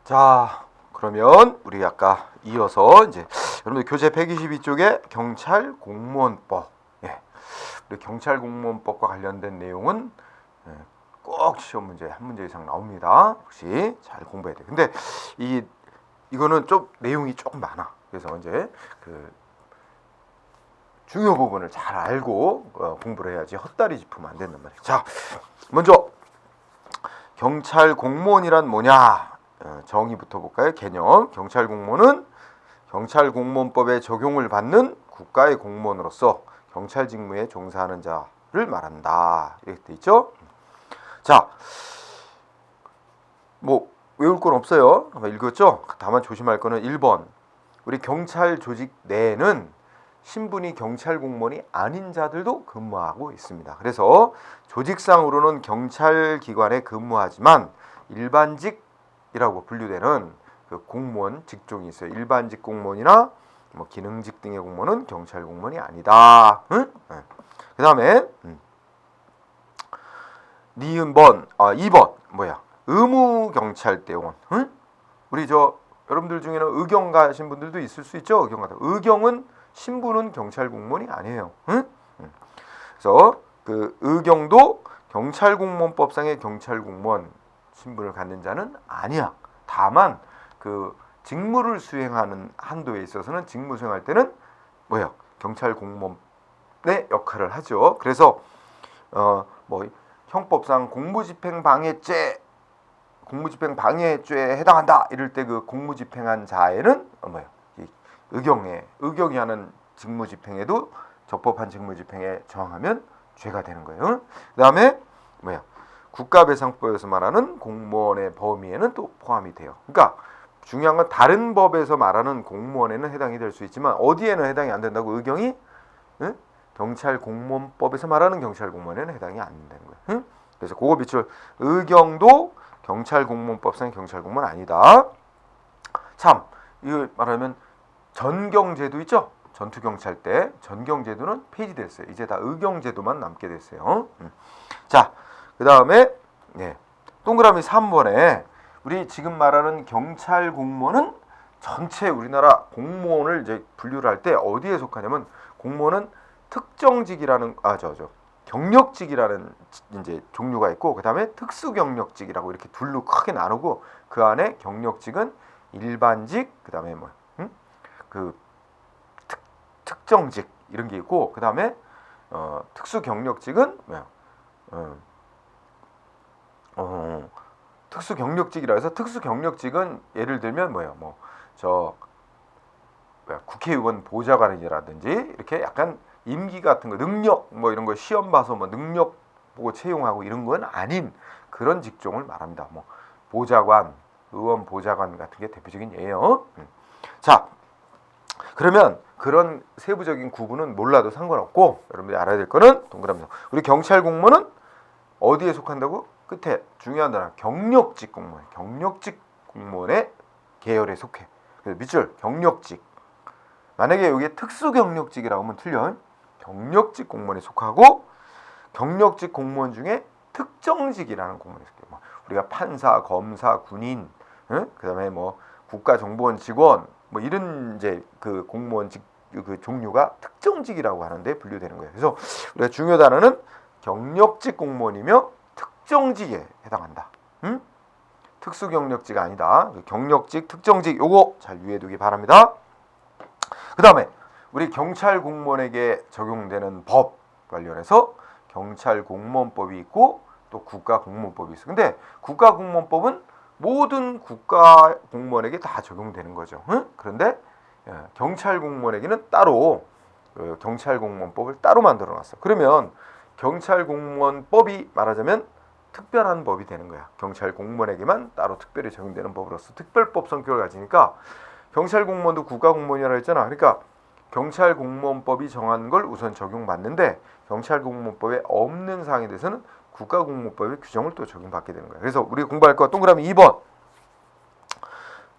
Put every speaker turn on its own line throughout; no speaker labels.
자, 그러면 우리 아까 이어서 이제 여러분들 교재 122쪽에 경찰 공무원법, 우리 경찰 공무원법과 관련된 내용은 꼭 시험 문제 한 문제 이상 나옵니다. 혹시 잘 공부해야 돼. 근데 이거는 좀 내용이 조금 많아. 그래서 이제 그 중요 부분을 잘 알고 공부를 해야지 헛다리 짚으면 안 된단 말이에요. 자, 먼저 경찰 공무원이란 뭐냐? 정의부터 볼까요? 개념. 경찰 공무원은 경찰 공무원법에 적용을 받는 국가의 공무원으로서 경찰 직무에 종사하는 자를 말한다. 이렇게 돼 있죠? 자, 뭐 외울 건 없어요. 한번 읽었죠? 다만 조심할 거는 1번. 우리 경찰 조직 내에는 신분이 경찰 공무원이 아닌 자들도 근무하고 있습니다. 그래서 조직상으로는 경찰 기관에 근무하지만 일반직이라고 분류되는 그 공무원 직종이 있어요. 일반직 공무원이나 뭐 기능직 등의 공무원은 경찰 공무원이 아니다. 응? 그 다음에 니은 2번 뭐야? 의무경찰대원. 응? 우리 여러분들 중에는 의경 가신 분들도 있을 수 있죠. 의경 가다. 의경은 신분은 경찰 공무원이 아니에요. 응? 그래서 그 의경도 경찰 공무원법상의 경찰 공무원 신분을 갖는 자는 아니야. 다만 그 직무를 수행하는 한도에 있어서는 직무 수행할 때는 뭐야? 경찰 공무원의 역할을 하죠. 그래서 뭐 형법상 공무집행방해죄에 해당한다 이럴 때 그 공무집행한 자에는 의경이 하는 직무집행에도 적법한 직무집행에 저항하면 죄가 되는 거예요. 그 다음에 국가배상법에서 말하는 공무원의 범위에는 또 포함이 돼요. 그러니까 중요한 건 다른 법에서 말하는 공무원에는 해당이 될 수 있지만 어디에는 해당이 안 된다고? 의경이 경찰 공무원법에서 말하는 경찰 공무원에는 해당이 안 된다는 거예요. 그래서 그거 비출 의경도 경찰 공무원법상 경찰 공무원 아니다. 참 이거 말하면 전경제도 있죠. 전투경찰 때 전경제도는 폐지됐어요. 이제 다 의경제도만 남게 됐어요. 자, 그 다음에 동그라미 3번에 우리 지금 말하는 경찰 공무원은 전체 우리나라 공무원을 이제 분류를 할 때 어디에 속하냐면 공무원은 특정직이라는 경력직이라는 이제 종류가 있고 그 다음에 특수경력직이라고 이렇게 둘로 크게 나누고 그 안에 경력직은 일반직 그 다음에 그 특정직 이런 게 있고 그 다음에 특수경력직은 특수경력직이라 해서 특수경력직은 예를 들면 국회의원 보좌관이라든지 이렇게 약간 임기 같은 거 능력 이런 거 시험 봐서 능력 보고 채용하고 이런 건 아닌 그런 직종을 말합니다. 보좌관, 의원 보좌관 같은 게 대표적인 예요. 자, 그러면 그런 세부적인 구분은 몰라도 상관없고 여러분들이 알아야 될 거는 동그라미에서 우리 경찰 공무원은 어디에 속한다고? 끝에 중요한 단어 경력직 공무원. 경력직 공무원의 계열에 속해. 그래서 밑줄 경력직. 만약에 여기에 특수경력직이라고 하면 틀려. 경력직 공무원에 속하고 경력직 공무원 중에 특정직이라는 공무원에 속해. 우리가 판사, 검사, 군인, 그다음에 국가정보원 직원 이런 이제 그 공무원직 그 종류가 특정직이라고 하는데 분류되는 거예요. 그래서 우리가 중요 단어는 경력직 공무원이며 특정직에 해당한다. 특수경력직 아니다. 경력직, 특정직 요거 잘 유의해 두기 바랍니다. 그 다음에 우리 경찰 공무원에게 적용되는 법 관련해서 경찰 공무원법이 있고 또 국가 공무원법이 있어. 근데 국가 공무원법은 모든 국가 공무원에게 다 적용되는 거죠. 그런데 경찰 공무원에게는 따로 경찰 공무원법을 따로 만들어 놨어. 그러면 경찰 공무원법이 말하자면 특별한 법이 되는 거야. 경찰 공무원에게만 따로 특별히 적용되는 법으로서 특별법 성격을 가지니까 경찰 공무원도 국가 공무원이라고 했잖아. 그러니까 경찰 공무원법이 정한 걸 우선 적용받는데 경찰 공무원법에 없는 사항에 대해서는 국가 공무원법의 규정을 또 적용받게 되는 거야. 그래서 우리가 공부할 거 동그라미 2번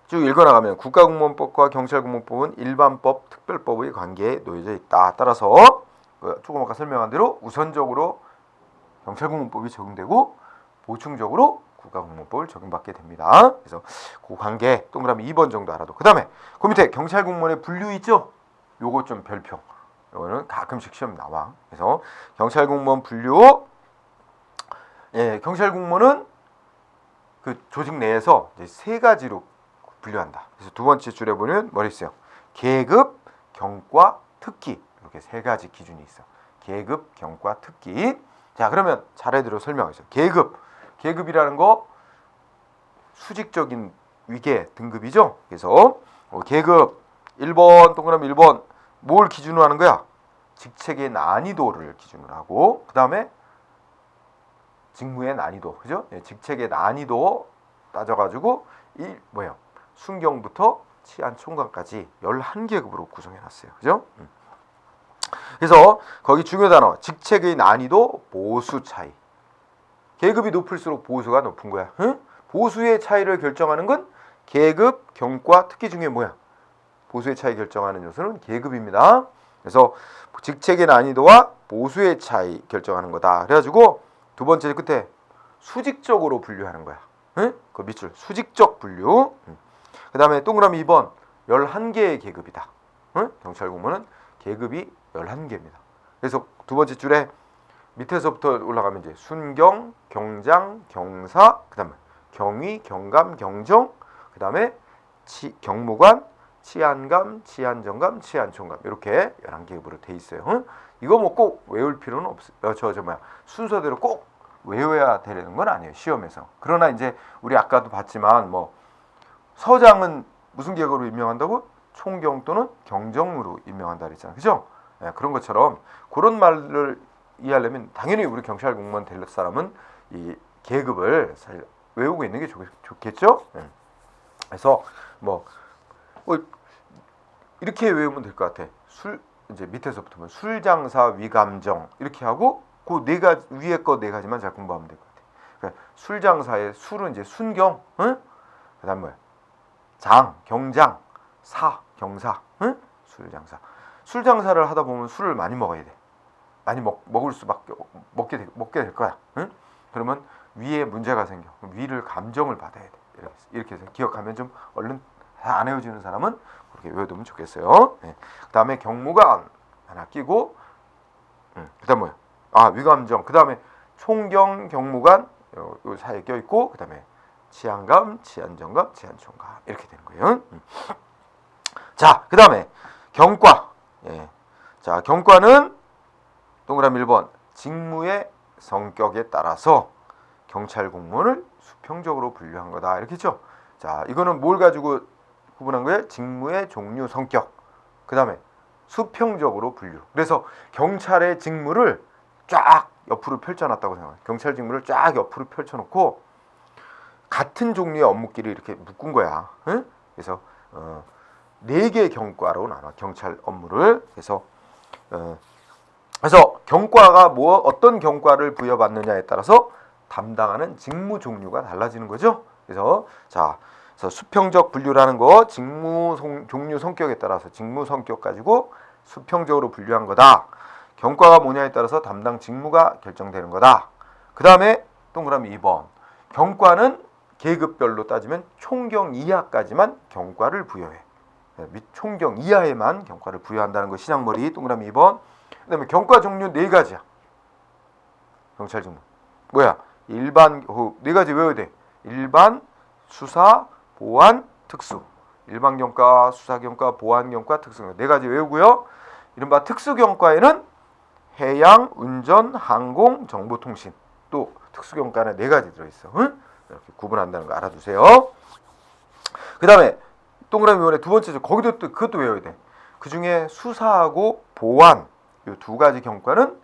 쭉 읽어나가면 국가 공무원법과 경찰 공무원법은 일반법, 특별법의 관계에 놓여져 있다. 따라서 조금 아까 설명한 대로 우선적으로 경찰 공무원법이 적용되고 보충적으로 국가공무원법을 적용받게 됩니다. 그래서 그 관계 동그라미 2번 정도 알아도. 그 다음에 그 밑에 경찰 공무원의 분류 있죠? 요거 좀 별표. 요거는 가끔씩 시험 나와. 그래서 경찰 공무원 분류. 예, 경찰 공무원은 그 조직 내에서 이제 세 가지로 분류한다. 그래서 두 번째 줄에 보면 뭐라 있어요? 계급, 경과, 특기. 이렇게 세 가지 기준이 있어. 계급, 경과, 특기. 자, 그러면 차례대로 설명하겠습니다. 계급이라는 거 수직적인 위계 등급이죠. 그래서 계급 1번 동그라미 1번 뭘 기준으로 하는 거야? 직책의 난이도를 기준으로 하고 그 다음에 직무의 난이도, 그죠? 예, 직책의 난이도 따져가지고 이 뭐예요? 순경부터 치안 총괄까지 11계급으로 구성해놨어요, 그죠? 그래서 거기 중요 단어 직책의 난이도 보수 차이. 계급이 높을수록 보수가 높은 거야. 응? 보수의 차이를 결정하는 건 계급, 경과, 특기 중에 뭐야? 보수의 차이 결정하는 요소는 계급입니다. 그래서 직책의 난이도와 보수의 차이 결정하는 거다. 그래가지고 두 번째 끝에 수직적으로 분류하는 거야. 응? 그 밑줄 수직적 분류. 그 다음에 동그라미 2번 11개의 계급이다. 응? 경찰 공무원은 계급이 11개입니다. 그래서 두 번째 줄에 밑에서부터 올라가면 이제 순경, 경장, 경사, 그 다음에 경위, 경감, 경정, 그 다음에 경무관, 치안감, 치안정감, 치안총감 이렇게 11계급으로 돼 있어요. 응? 이거 뭐 꼭 외울 필요는 없어요. 순서대로 꼭 외워야 되는 건 아니에요. 시험에서. 그러나 이제 우리 아까도 봤지만 뭐 서장은 무슨 계급으로 임명한다고? 총경 또는 경정으로 임명한다 그랬잖아요. 그죠? 네, 그런 것처럼 그런 말을 이해하려면 당연히 우리 경찰 공무원 될 사람은 이 계급을 잘 외우고 있는 게 좋겠죠? 네. 그래서 뭐 이렇게 외우면 될 것 같아. 이제 밑에서부터 보면 술장사, 위감정 이렇게 하고 그 네 가지 위에 거 네 가지만 잘 공부하면 될 것 같아. 그러니까 술장사의 술은 이제 순경, 응? 그다음 뭐야? 장, 경장, 사, 경사, 응? 술장사를 하다 보면 술을 많이 먹어야 돼. 많이 먹을 수밖에 먹게 될 거야. 응? 그러면 위에 문제가 생겨. 위를 감정을 받아야 돼. 이렇게 해서 기억하면 좀 얼른 다 안 외워지는 사람은 그렇게 외워두면 좋겠어요. 네. 그다음에 경무관 하나 끼고, 그다음 뭐야? 위감정. 그다음에 총경, 경무관 요 사이에 껴 있고, 그다음에 치안감, 치안정감, 치안총감 이렇게 되는 거예요. 자, 그다음에 경과. 예. 자, 경과는 동그라미 1번 직무의 성격에 따라서 경찰 공무원을 수평적으로 분류한 거다 이렇게 했죠. 자, 이거는 뭘 가지고 구분한 거예요? 직무의 종류, 성격. 그 다음에 수평적으로 분류. 그래서 경찰의 직무를 쫙 옆으로 펼쳐놨다고 생각해요. 경찰 직무를 쫙 옆으로 펼쳐놓고 같은 종류의 업무끼리 이렇게 묶은 거야. 응? 그래서 4개의 경과로 나눠 경찰 업무를. 그래서 경과가 어떤 경과를 부여받느냐에 따라서 담당하는 직무 종류가 달라지는 거죠. 그래서 수평적 분류라는 거 직무 종류 성격에 따라서 직무 성격 가지고 수평적으로 분류한 거다. 경과가 뭐냐에 따라서 담당 직무가 결정되는 거다. 그 다음에 동그라미 2번 경과는 계급별로 따지면 총경 이하까지만 경과를 부여해. 총경 이하에만 경과를 부여한다는 거 신약머리 동그라미 2번. 그 다음에 경과 종류 4가지야. 경찰 직무 뭐야? 일반 4가지 외워야 돼. 일반, 수사, 보안, 특수. 일반 경과, 수사 경과, 보안 경과, 특수 경과 4가지 외우고요. 이른바 특수 경과에는 해양, 운전, 항공, 정보통신. 또 특수 경과는 4가지 들어있어. 응? 이렇게 구분한다는 거 알아두세요. 그 다음에 동그라미 2번에 두 번째 거기도 또 그것도 외워야 돼. 그 중에 수사하고 보안 이 2가지 경과는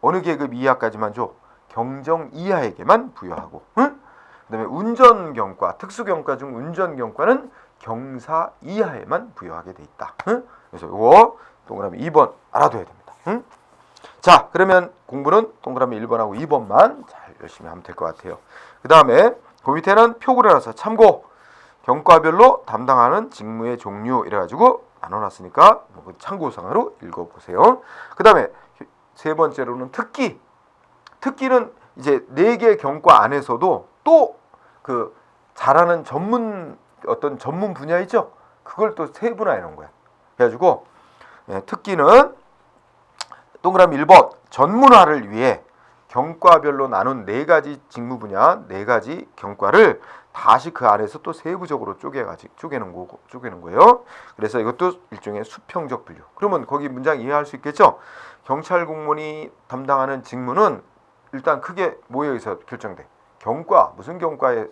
어느 계급 이하까지만 줘? 경정 이하에게만 부여하고. 응? 그다음에 운전 경과, 특수 경과 중 운전 경과는 경사 이하에만 부여하게 돼 있다. 응? 그래서 이거 동그라미 2번 알아둬야 됩니다. 응? 자, 그러면 공부는 동그라미 1번하고 2번만 잘 열심히 하면 될 것 같아요. 그 다음에 그 밑에는 표구를 해서 참고 경과별로 담당하는 직무의 종류 이래가지고 나눠놨으니까 참고상으로 읽어보세요. 그 다음에 세 번째로는 특기. 특기는 이제 4개 경과 안에서도 또 그 잘하는 어떤 전문 분야 있죠? 그걸 또 세분화해 놓은 거야. 그래가지고 특기는 동그라미 1번 전문화를 위해 경과별로 나눈 4가지 직무 분야, 4가지 경과를 다시 그 안에서 또 세부적으로 쪼개는 거예요. 그래서 이것도 일종의 수평적 분류. 그러면 거기 문장 이해할 수 있겠죠? 경찰 공무원이 담당하는 직무는 일단 크게 뭐에 의해서 결정돼? 경과, 무슨 경과에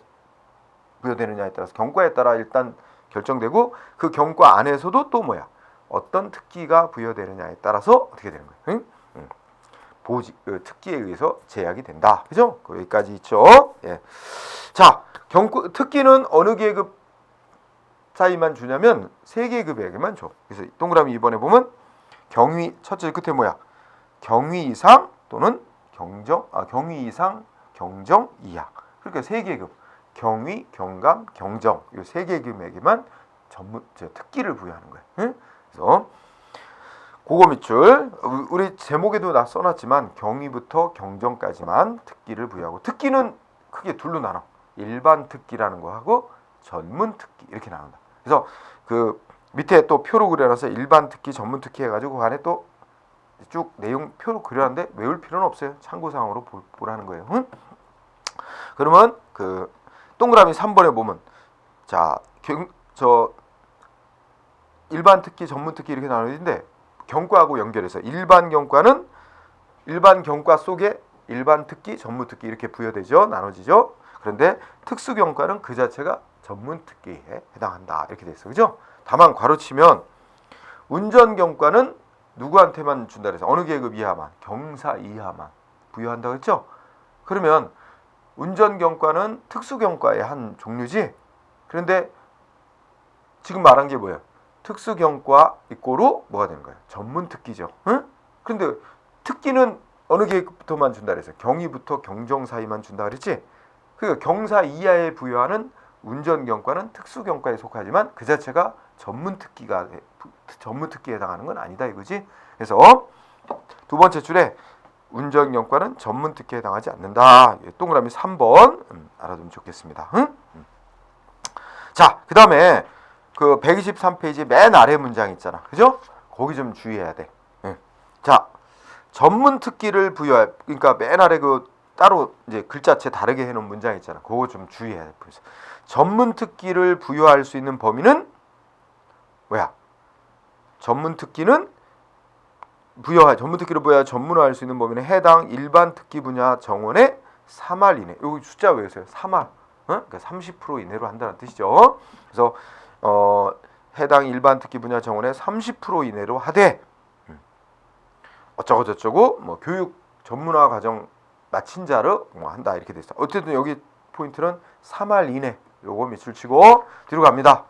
부여되느냐에 따라서 경과에 따라 일단 결정되고 그 경과 안에서도 또 뭐야? 어떤 특기가 부여되느냐에 따라서 어떻게 되는 거예요? 응? 특기에 의해서 제약이 된다. 그죠? 여기까지 있죠. 예. 자, 특기는 어느 계급 사이만 주냐면 3계급에게만 줘. 그래서 동그라미 2번에 보면 경위 첫째 끝에 뭐야? 경위 이상 또는 경위 이상, 경정 이하. 그러니까 3계급. 경위, 경감, 경정. 이 3계급에게만 특기를 부여하는 거예요. 응? 그래서 그거 밑줄 우리 제목에도 나 써놨지만 경위부터 경정까지만 특기를 부여하고 특기는 크게 둘로 나눠. 일반 특기라는 거 하고 전문 특기 이렇게 나눈다. 그래서 그 밑에 또 표로 그려놔서 일반 특기, 전문 특기 해가지고 그 안에 또 쭉 내용 표로 그려놨는데 외울 필요는 없어요. 참고사항으로 보라는 거예요. 응? 그러면 그 동그라미 3번에 보면 일반 특기, 전문 특기 이렇게 나눠지는데 경과하고 연결해서 일반 경과는 일반 경과 속에 일반 특기, 전문 특기 이렇게 부여되죠. 나눠지죠. 그런데 특수 경과는 그 자체가 전문 특기에 해당한다. 이렇게 돼 있어. 그죠? 다만 괄호치면 운전 경과는 누구한테만 준다 그래서 어느 계급 이하만, 경사 이하만 부여한다고 했죠? 그러면 운전 경과는 특수 경과의 한 종류지. 그런데 지금 말한 게 뭐예요? 특수 경과 이꼬로 뭐가 되는 거예요? 전문 특기죠. 응? 근데 특기는 어느 계급부터만 준다 그래서 경위부터 경정 사이만 준다 그랬지? 그러니까 경사 이하에 부여하는 운전 경과는 특수 경과에 속하지만 그 자체가 전문 특기에 해당하는 건 아니다 이거지. 그래서 두 번째 줄에 운전 경과는 전문 특기에 해당하지 않는다. 동그라미 3번 알아두면 좋겠습니다. 응? 자, 그다음에 그 123페이지 맨 아래 문장 있잖아. 그죠? 거기 좀 주의해야 돼. 응. 자, 전문 특기를 그러니까 맨 아래 그 따로 이제 글자체 다르게 해놓은 문장 있잖아. 그거 좀 주의해야 돼. 전문 특기를 부여할 수 있는 범위는 뭐야? 전문 특기를 부여할 전문화할 수 있는 범위는 해당 일반 특기 분야 정원의 3할 이내. 여기 숫자 외우세요. 3할. 그러니까 30% 이내로 한다는 뜻이죠. 그래서 해당 일반 특기 분야 정원의 30% 이내로 하되 어쩌고 저쩌고 뭐 교육 전문화 과정 마친 자로 한다 이렇게 돼 있어. 어쨌든 여기 포인트는 3할 이내. 요거 밑줄 치고 뒤로 갑니다.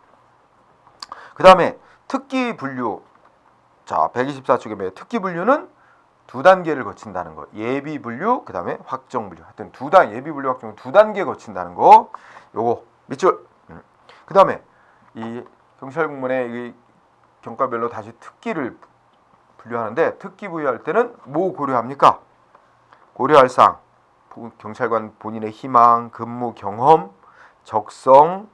그 다음에 특기 분류. 자, 124쪽에 뭐예요? 특기 분류는 2단계를 거친다는 거. 예비 분류, 그 다음에 확정 분류. 하여튼 예비 분류, 확정 2단계 거친다는 거. 요거 밑줄. 그 다음에 이 경찰 공무원의 이 경과별로 다시 특기를 분류하는데 특기 부여할 때는 뭐 고려합니까? 고려할 사항. 경찰관 본인의 희망, 근무 경험, 적성,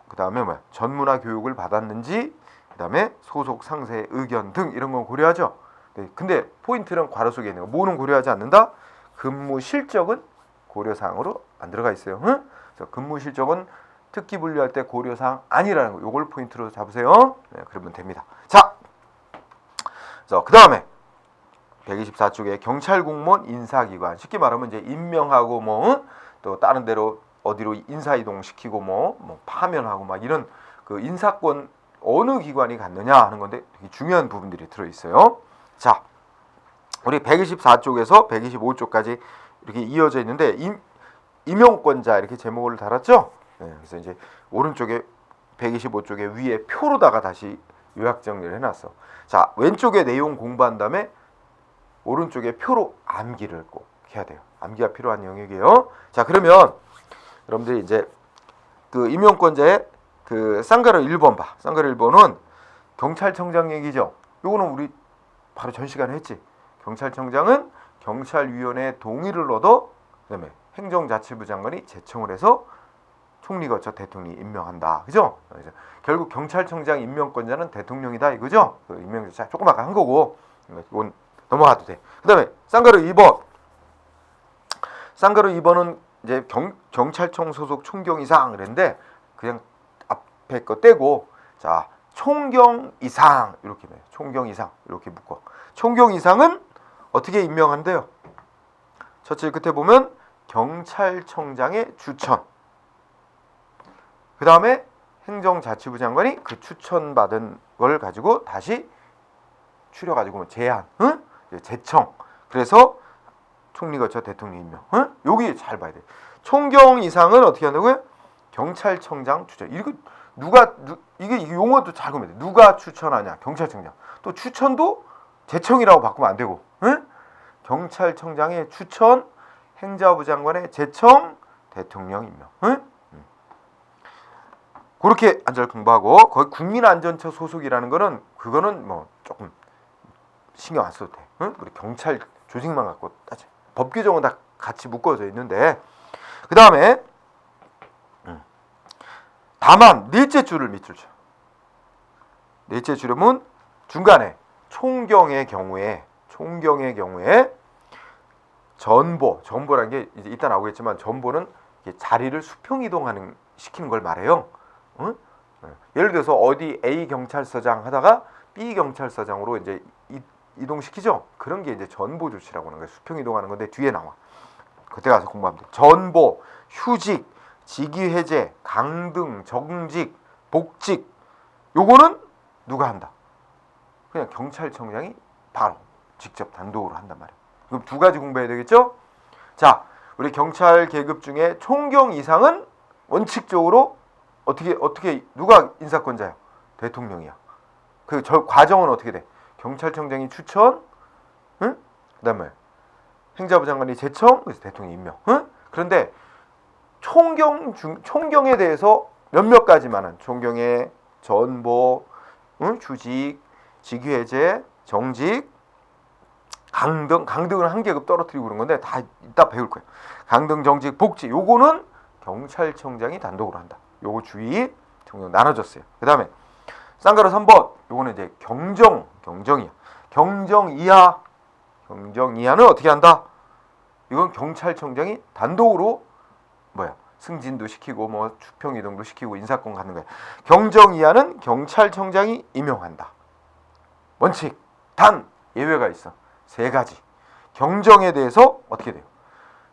그 다음에 뭐야? 전문화 교육을 받았는지, 그 다음에 소속 상세의 의견 등 이런 건 고려하죠. 네, 근데 포인트는 괄호 속에 있는 거. 뭐는 고려하지 않는다? 근무 실적은 고려사항으로 안 들어가 있어요. 응? 그래서 근무 실적은 특기 분류할 때 고려사항 아니라는 거. 요걸 포인트로 잡으세요. 네, 그러면 됩니다. 자, 그 다음에 124쪽에 경찰 공무원 인사기관. 쉽게 말하면 이제 임명하고 또 다른 데로 어디로 인사 이동 시키고 뭐 파면하고 막 이런 그 인사권 어느 기관이 갖느냐 하는 건데 되게 중요한 부분들이 들어 있어요. 자, 우리 124쪽에서 125쪽까지 이렇게 이어져 있는데 임용권자 이렇게 제목을 달았죠. 네, 그래서 이제 오른쪽에 125쪽에 위에 표로다가 다시 요약 정리를 해놨어. 자, 왼쪽에 내용 공부한 다음에 오른쪽에 표로 암기를 꼭 해야 돼요. 암기가 필요한 영역이에요. 자, 그러면 여러분들이 이제 그 임용권자의 그 쌍가루 1번 봐. 쌍가루 1번은 경찰청장 얘기죠. 요거는 우리 바로 전 시간에 했지. 경찰청장은 경찰위원회의 동의를 얻어 그다음에 행정자치부 장관이 제청을 해서 총리 거쳐 대통령이 임명한다. 그죠? 그래서 결국 경찰청장 임명권자는 대통령이다 이거죠? 그 임명 절차 조금 아까 한 거고 이건 넘어가도 돼. 그다음에 쌍가루 2번. 쌍가루 2번은 이제 경찰청 소속 총경 이상 그랬는데 그냥 앞에 거 떼고 자 총경 이상 이렇게 돼. 총경 이상 이렇게 묶어. 총경 이상은 어떻게 임명한대요? 첫째 끝에 보면 경찰청장의 추천. 그 다음에 행정자치부 장관이 그 추천받은 걸 가지고 다시 추려가지고 제안, 응? 제청. 그래서 총리 거쳐 대통령 임명. 응? 여기 잘 봐야 돼. 총경 이상은 어떻게 한다고요? 경찰청장 추천. 이거 이게 용어도 잘 보면 돼. 누가 추천하냐? 경찰청장. 또 추천도 제청이라고 바꾸면 안 되고, 응? 경찰청장의 추천, 행자부 장관의 제청, 대통령 임명. 응? 그렇게 안절 공부하고 거기 국민안전처 소속이라는 거는 그거는 뭐 조금 신경 안 써도 돼. 응? 우리 경찰 조직만 갖고 따져. 법 규정은 다 같이 묶어져 있는데 그 다음에 다만 넷째 줄을 밑줄 쳐. 넷째 줄은 중간에 총경의 경우에 전보라는 게 이제 이따 나오겠지만 전보는 자리를 수평 이동하는 시키는 걸 말해요. 응? 예를 들어서 어디 A 경찰서장 하다가 B 경찰서장으로 이제 이동시키죠. 그런 게 이제 전보 조치라고 하는 거예요. 수평 이동하는 건데 뒤에 나와. 그때 가서 공부하면 돼. 전보, 휴직, 직위해제, 강등, 정직, 복직. 요거는 누가 한다? 그냥 경찰청장이 바로 직접 단독으로 한단 말이에요. 그럼 두 가지 공부해야 되겠죠? 자, 우리 경찰 계급 중에 총경 이상은 원칙적으로 어떻게 누가 인사권자야? 대통령이야. 그 과정은 어떻게 돼? 경찰청장이 추천, 응? 그다음에 행자부 장관이 제청, 그래서 대통령 임명. 응? 그런데 총경에 대해서 몇몇 가지만은 총경의 전보, 응? 휴직, 직위해제, 정직, 강등은 한 계급 떨어뜨리고 그런 건데 다 이따 배울 거예요. 강등, 정직, 복지 요거는 경찰청장이 단독으로 한다. 요거 주의 종종 나눠졌어요. 그 다음에 쌍가루 3번 요거는 이제 경정이야. 경정 이하는 어떻게 한다? 이건 경찰청장이 단독으로 승진도 시키고 뭐 추평 이동도 시키고 인사권 갖는 거야. 경정 이하는 경찰청장이 임용한다. 원칙 단 예외가 있어. 3가지. 경정에 대해서 어떻게 돼요?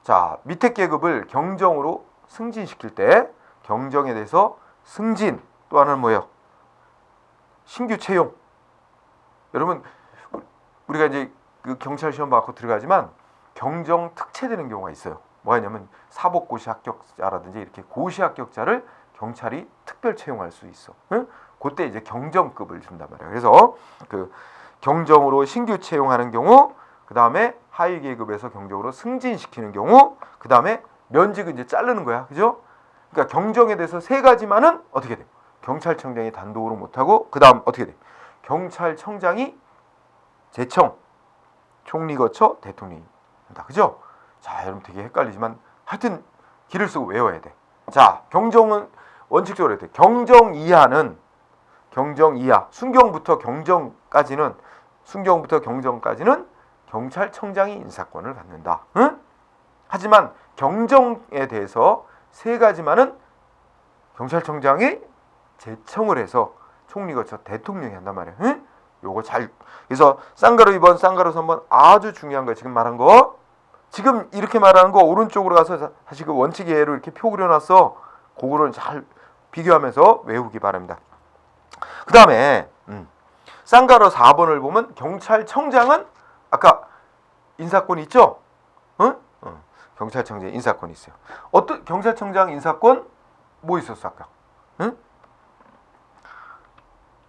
자, 밑에 계급을 경정으로 승진시킬 때 경정에 대해서 승진 또 하나는 뭐예요? 신규 채용. 여러분 우리가 이제 그 경찰 시험 받고 들어가지만 경정 특채되는 경우가 있어요. 뭐냐면 사법고시 합격자라든지 이렇게 고시 합격자를 경찰이 특별 채용할 수 있어. 응? 그때 이제 경정급을 준단 말이에요. 그래서 그 경정으로 신규 채용하는 경우, 그 다음에 하위 계급에서 경정으로 승진시키는 경우, 그 다음에 면직은 이제 자르는 거야, 그죠? 그러니까 경정에 대해서 3가지만은 어떻게 돼? 경찰청장이 단독으로 못하고, 그 다음 어떻게 돼? 경찰청장이 제청, 총리 거쳐 대통령이 한다, 그죠? 자, 여러분 되게 헷갈리지만 하여튼 길을 쓰고 외워야 돼. 자, 경정은 원칙적으로 해야 돼. 경정 이하는 순경부터 경정까지는 경찰청장이 인사권을 갖는다. 응? 하지만 경정에 대해서 3가지만은 경찰청장이 제청을 해서 총리 거쳐 대통령이 한단 말이에요. 응? 요거 잘. 그래서 쌍가루 2번, 쌍가루 3번 아주 중요한 거 지금 말한 거. 지금 이렇게 말하는 거 오른쪽으로 가서 다시 그 원칙 예로 이렇게 표 그려놨어. 그거를 잘 비교하면서 외우기 바랍니다. 그 다음에 쌍가루 4번을 보면 경찰청장은 아까 인사권 있죠? 응? 경찰청장 인사권이 있어요. 어떤 경찰청장 인사권 뭐 있었어 아까? 응?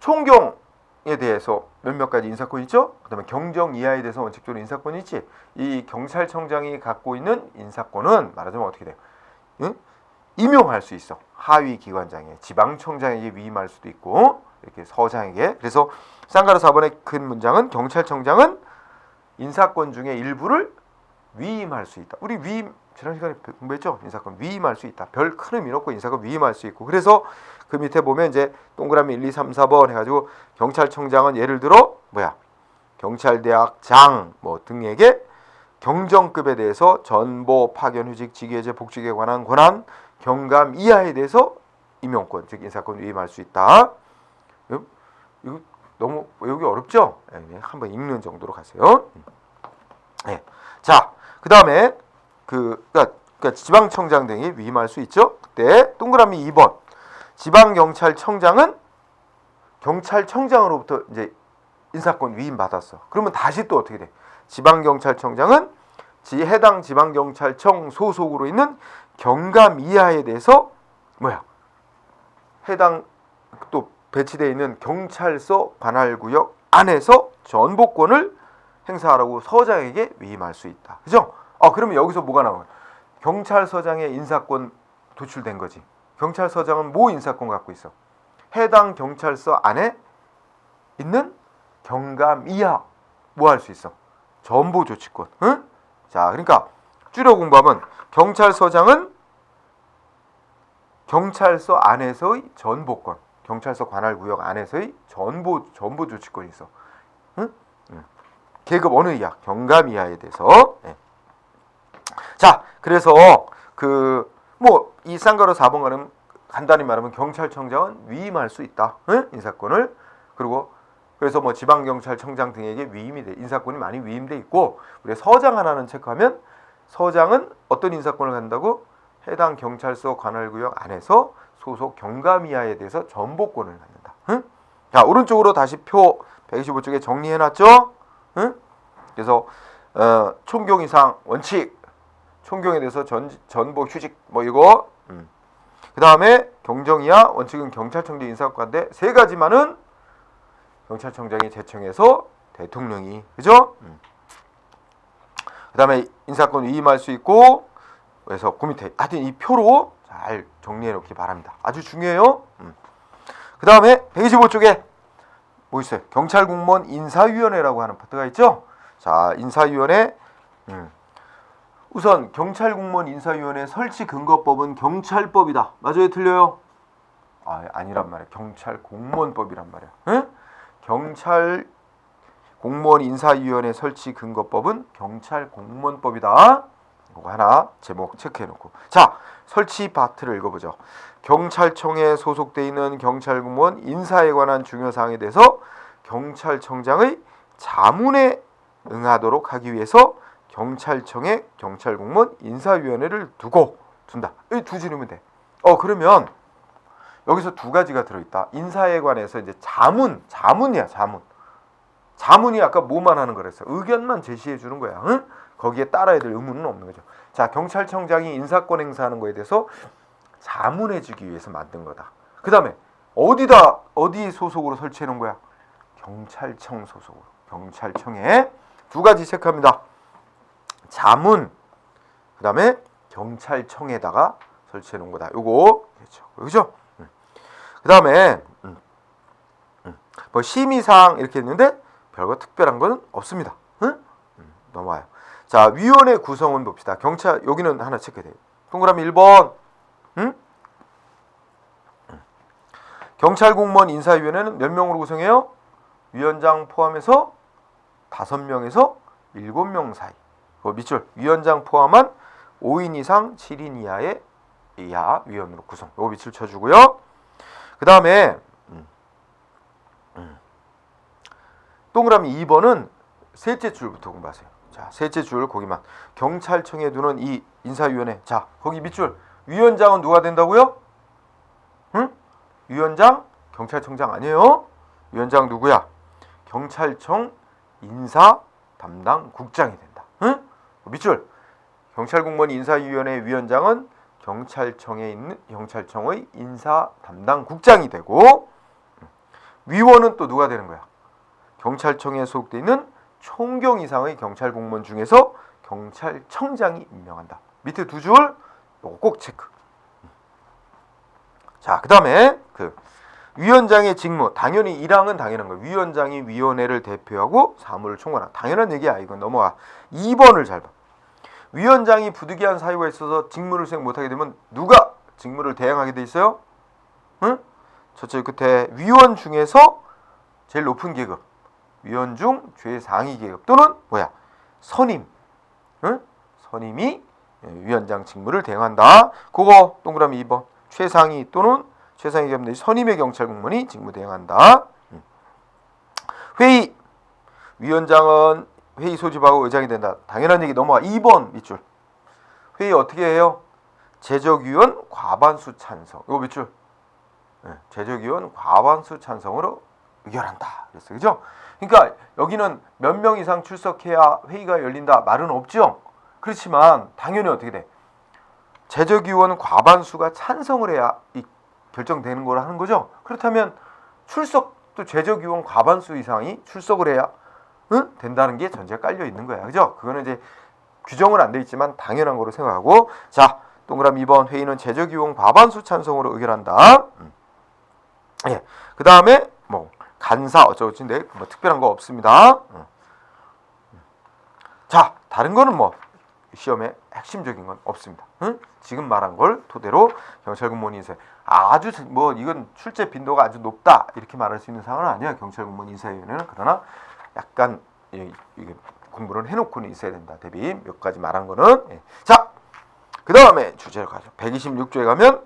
총경에 대해서 몇몇 가지 인사권이 있죠? 그 다음에 경정 이하에 대해서 원칙적으로 인사권이 있지. 이 경찰청장이 갖고 있는 인사권은 말하자면 어떻게 돼요? 응? 임용할 수 있어. 하위 기관장에, 지방청장에게 위임할 수도 있고 이렇게 서장에게. 그래서 쌍가루 4번의 큰 문장은 경찰청장은 인사권 중에 일부를 위임할 수 있다. 우리 위임 지난 시간에 공부했죠? 인사권 위임할 수 있다. 별 큰 의미 없고 인사권 위임할 수 있고. 그래서 그 밑에 보면 이제 동그라미 1, 2, 3, 4번 해가지고 경찰청장은 예를 들어 경찰대학장 뭐 등에게 경정급에 대해서 전보, 파견, 휴직, 직위해제, 복직에 관한 권한, 경감 이하에 대해서 임용권, 즉 인사권 위임할 수 있다. 이거 너무 외우기 어렵죠? 네, 한번 읽는 정도로 가세요. 네. 자, 그 다음에 그러니까 지방청장 등이 위임할 수 있죠. 그때 동그라미 2번 지방경찰청장은 경찰청장으로부터 이제 인사권 위임 받았어. 그러면 다시 또 어떻게 돼? 지방경찰청장은 해당 지방경찰청 소속으로 있는 경감 이하에 대해서 해당 또 배치되어 있는 경찰서 관할구역 안에서 전보권을 행사하라고 서장에게 위임할 수 있다. 그죠? 그러면 여기서 뭐가 나와요? 경찰서장의 인사권 도출된 거지. 경찰서장은 뭐 인사권 갖고 있어? 해당 경찰서 안에 있는 경감 이하 뭐 할 수 있어? 전보 조치권. 응? 자, 그러니까 줄여 공부하면 경찰서장은 경찰서 안에서의 전보권, 경찰서 관할구역 안에서의 전보 조치권이 있어. 응? 계급 어느 이하? 경감 이하에 대해서. 네. 자, 그래서 이 쌍가루 4번 가는 간단히 말하면 경찰청장은 위임할 수 있다. 응? 인사권을. 그래서 지방경찰청장 등에게 인사권이 많이 위임돼 있고, 우리 서장 하나는 체크하면 서장은 어떤 인사권을 갖는다고? 해당 경찰서 관할구역 안에서 소속 경감 이하에 대해서 전보권을 갖는다. 응? 자, 오른쪽으로 다시 표 125쪽에 정리해놨죠? 응? 그래서 총경 이상 원칙, 총경에 대해서 전보 휴직 이거. 그 다음에 경정이하 원칙은 경찰청장 인사권인데 세 가지만은 경찰청장이 제청해서 대통령이, 그죠? 그 다음에 인사권 위임할 수 있고, 그래서 그 밑에 하여튼 이 표로 잘 정리해 놓기 바랍니다. 아주 중요해요. 그 다음에 125쪽에 뭐 있어요? 경찰공무원 인사위원회라고 하는 파트가 있죠. 자, 인사위원회. 우선 경찰공무원 인사위원회 설치 근거법은 경찰법이다. 맞아요? 틀려요? 아니란 말이야. 경찰공무원법이란 말이야. 응? 경찰공무원 인사위원회 설치 근거법은 경찰공무원법이다. 이거 하나 제목 체크해놓고, 자, 설치 파트를 읽어보죠. 경찰청에 소속돼 있는 경찰공무원 인사에 관한 중요사항에 대해서 경찰청장의 자문에 응하도록 하기 위해서 경찰청에 경찰공무원 인사위원회를 둔다. 이 두 줄이면 돼. 그러면 여기서 두 가지가 들어있다. 인사에 관해서 이제 자문이야. 자문이 아까 뭐만 하는 거랬어? 의견만 제시해 주는 거야. 응? 거기에 따라야 될 의무는 없는 거죠. 자, 경찰청장이 인사권 행사하는 거에 대해서 자문해 주기 위해서 만든 거다. 그 다음에 어디 소속으로 설치해 놓은 거야? 경찰청 소속으로. 경찰청에 두 가지 체크합니다. 자문, 그 다음에 경찰청에다가 설치해 놓은 거다. 요거 그죠? 그 다음에 심의사항 이렇게 했는데 별거 특별한 건 없습니다. 넘어와요. 자, 위원회 구성은 봅시다. 여기는 하나 체크해야 돼요. 동그라미 1번. 경찰공무원 인사위원회는 몇 명으로 구성해요? 위원장 포함해서 5명에서 7명 사이. 밑줄 위원장 포함한 5인 이상 7인 이하 위원으로 구성. 요거 밑줄 쳐주고요. 그 다음에 동그라미 2번은 셋째 줄부터 공부하세요. 자, 셋째 줄 거기만. 경찰청에 두는 이 인사위원회. 자, 거기 밑줄 위원장은 누가 된다고요? 위원장 경찰청장 아니에요? 위원장 누구야? 경찰청 인사 담당 국장이 된다. 밑줄 경찰공무원 인사위원회 위원장은 경찰청에 있는 경찰청의 인사 담당 국장이 되고, 위원은 또 누가 되는 거야? 경찰청에 소속돼 있는 총경 이상의 경찰 공무원 중에서 경찰청장이 임명한다. 밑에 두 줄 요거 꼭 체크. 자, 그 다음에 위원장의 직무, 당연히 1항은 당연한 거예요. 위원장이 위원회를 대표하고 사무를 총괄한다. 당연한 얘기야. 이건 넘어가. 2번을 잘 봐. 위원장이 부득이한 사유가 있어서 직무를 수행 못하게 되면 누가 직무를 대행하게 돼 있어요? 응? 저쪽 끝에 위원 중에서 제일 높은 계급, 위원 중 최상위 계급 또는 선임, 응? 선임이 위원장 직무를 대행한다. 그거 동그라미 2번. 최상위 또는 최상위 계급 내 선임의 경찰 공무원이 직무 대행한다. 회의, 위원장은 회의 소집하고 의장이 된다. 당연한 얘기 넘어가. 2번 밑줄. 회의 어떻게 해요? 제적위원 과반수 찬성. 이거 밑줄. 제적위원 과반수 찬성으로 의결한다. 그랬어요. 그죠? 그러니까 여기는 몇 명 이상 출석해야 회의가 열린다 말은 없죠. 그렇지만 당연히 어떻게 돼? 제적위원 과반수가 찬성을 해야 결정되는 거라 하는 거죠. 그렇다면 출석도 제적위원 과반수 이상이 출석을 해야 된다는 게 전제가 깔려 있는 거야. 그죠? 그거는 이제 규정은 안 돼 있지만 당연한 거로 생각하고, 자, 동그라미 2번 회의는 제적위원 과반수 찬성으로 의결한다. 예. 그 다음에 뭐 간사 어쩌고저쩌고 뭐 특별한 거 없습니다. 자, 다른 거는 뭐 시험에 핵심적인 건 없습니다. 지금 말한 걸 토대로 경찰 공무원 인사 아주 뭐 이건 출제 빈도가 아주 높다 이렇게 말할 수 있는 상황은 아니야. 경찰 공무원 인사위원회는. 그러나 약간 이게 공부를 해놓고는 있어야 된다. 대비 몇 가지 말한 거는. 예. 자, 그 다음에 주제로 가죠. 126조에 가면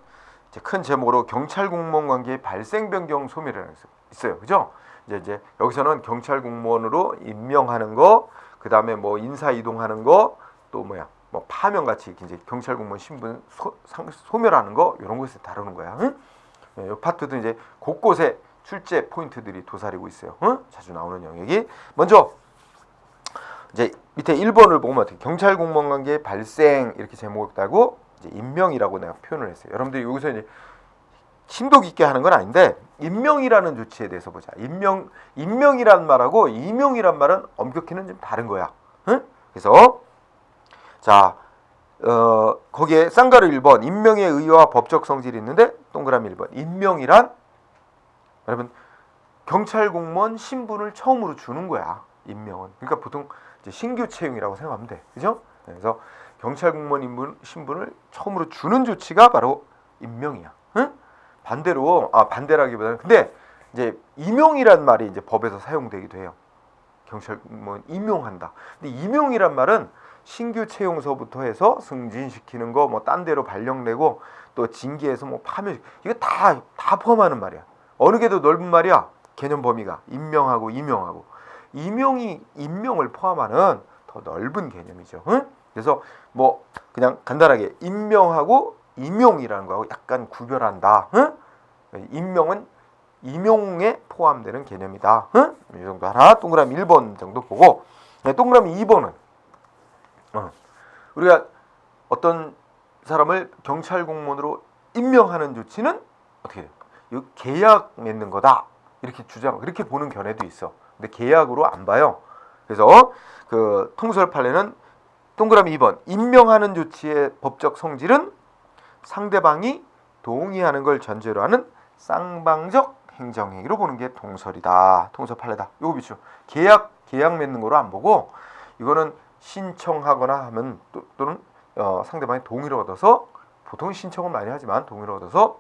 이제 큰 제목으로 경찰 공무원 관계의 발생 변경 소멸이라는 게 있어요. 그죠? 이제 여기서는 경찰 공무원으로 임명하는 거, 그 다음에 뭐 인사 이동하는 거, 또 뭐 파면 같이 이제 경찰 공무원 신분 소멸하는 거 이런 것을 다루는 거야. 이 파트도 이제 곳곳에 출제 포인트들이 도사리고 있어요. 자주 나오는 영역이. 먼저 이제 밑에 1번을 보면 어떻게 경찰 공무원 관계의 발생 이렇게 제목을 따고 이제 임명이라고 내가 표현을 했어요. 여러분들이 여기서 이제 심도 깊게 하는 건 아닌데 임명이라는 조치에 대해서 보자. 임명이란 말하고 임용이란 말은 엄격히는 좀 다른 거야. 그래서 자, 거기에 쌍가루 1번 임명의 의의와 법적 성질이 있는데 동그라미 1번 임명이란 여러분 경찰 공무원 신분을 처음으로 주는 거야. 임명은. 그러니까 보통 이제 신규 채용이라고 생각하면 돼. 그죠? 그래서 경찰 공무원 신분을 처음으로 주는 조치가 바로 임명이야. 반대로 반대라기보다는 근데 이제 임용이란 말이 이제 법에서 사용되기도 해요. 경찰 공무원 임용한다. 근데 임용이란 말은 신규 채용서부터 해서 승진시키는 거, 뭐 딴 데로 발령내고 또 징계해서 뭐 파면 이거 다 포함하는 말이야. 어느 게 더 넓은 말이야? 개념 범위가 임명하고 임용하고 임명을 포함하는 더 넓은 개념이죠. 그래서 뭐 그냥 간단하게 임명하고 임용이라는 거하고 약간 구별한다. 임명은 임용에 포함되는 개념이다. 이 정도 하나 동그라미 1번 정도 보고 동그라미 2번은 우리가 어떤 사람을 경찰 공무원으로 임명하는 조치는 어떻게 돼요? 이 계약 맺는 거다 이렇게 그렇게 보는 견해도 있어. 근데 계약으로 안 봐요. 그래서 그 통설 판례는 동그라미 2번 임명하는 조치의 법적 성질은 상대방이 동의하는 걸 전제로 하는 쌍방적 행정행위로 보는 게 통설이다. 통설 판례다. 요거 비추. 계약 맺는 거로 안 보고 이거는 신청하거나 하면 또는 상대방이 동의를 얻어서 보통 신청은 많이 하지만 동의를 얻어서